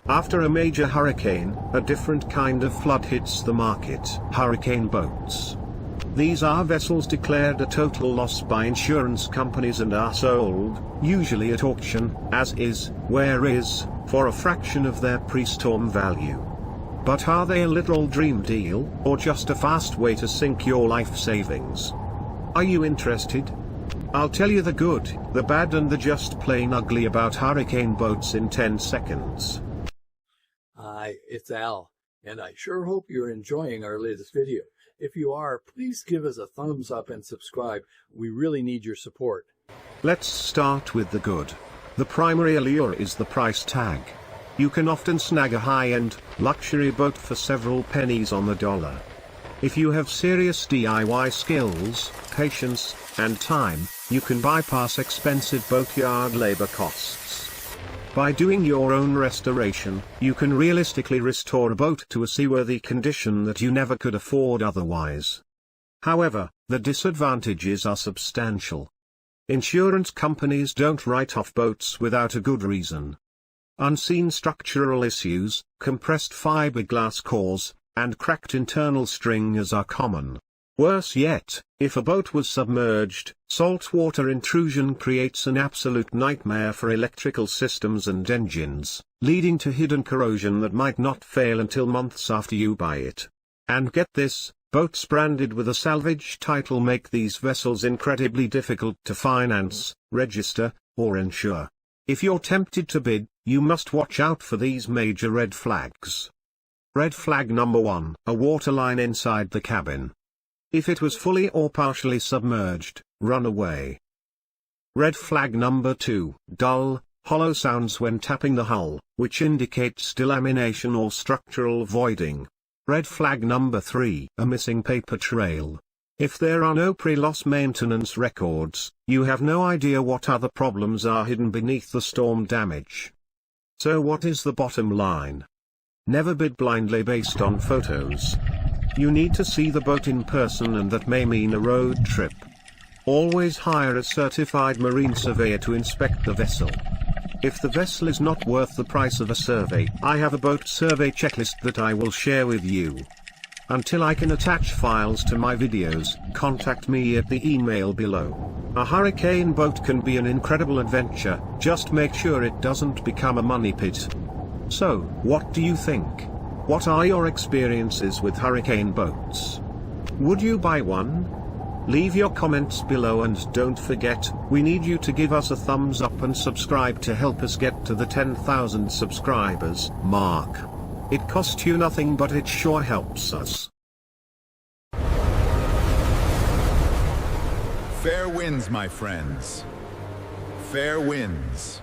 After a major hurricane, a different kind of flood hits the market: hurricane boats. These are vessels declared a total loss by insurance companies and are sold, usually at auction, as is, where is, for a fraction of their pre-storm value. But are they a literal dream deal, or just a fast way to sink your life savings? Are you interested? I'll tell you the good, the bad and the just plain ugly about hurricane boats in 10 seconds. Hi, it's Al, and I sure hope you're enjoying our latest video. If you are, please give us a thumbs up and subscribe. We really need your support. Let's start with the good. The primary allure is the price tag. You can often snag a high-end, luxury boat for several pennies on the dollar. If you have serious DIY skills, patience, and time, you can bypass expensive boatyard labor costs. By doing your own restoration, you can realistically restore a boat to a seaworthy condition that you never could afford otherwise. However, the disadvantages are substantial. Insurance companies don't write off boats without a good reason. Unseen structural issues, compressed fiberglass cores, and cracked internal stringers are common. Worse yet, if a boat was submerged, saltwater intrusion creates an absolute nightmare for electrical systems and engines, leading to hidden corrosion that might not fail until months after you buy it. And get this, boats branded with a salvage title make these vessels incredibly difficult to finance, register, or insure. If you're tempted to bid, you must watch out for these major red flags. Red flag number 1, a waterline inside the cabin. If it was fully or partially submerged, run away. Red flag number 2, dull, hollow sounds when tapping the hull, which indicates delamination or structural voiding. Red flag number 3, a missing paper trail. If there are no pre-loss maintenance records, you have no idea what other problems are hidden beneath the storm damage. So what is the bottom line? Never bid blindly based on photos. You need to see the boat in person, and that may mean a road trip. Always hire a certified marine surveyor to inspect the vessel. If the vessel is not worth the price of a survey, I have a boat survey checklist that I will share with you. Until I can attach files to my videos, contact me at the email below. A hurricane boat can be an incredible adventure, just make sure it doesn't become a money pit. So, what do you think? What are your experiences with hurricane boats? Would you buy one? Leave your comments below, and don't forget, we need you to give us a thumbs up and subscribe to help us get to the 10,000 subscribers mark. It costs you nothing, but it sure helps us. Fair winds, my friends. Fair winds.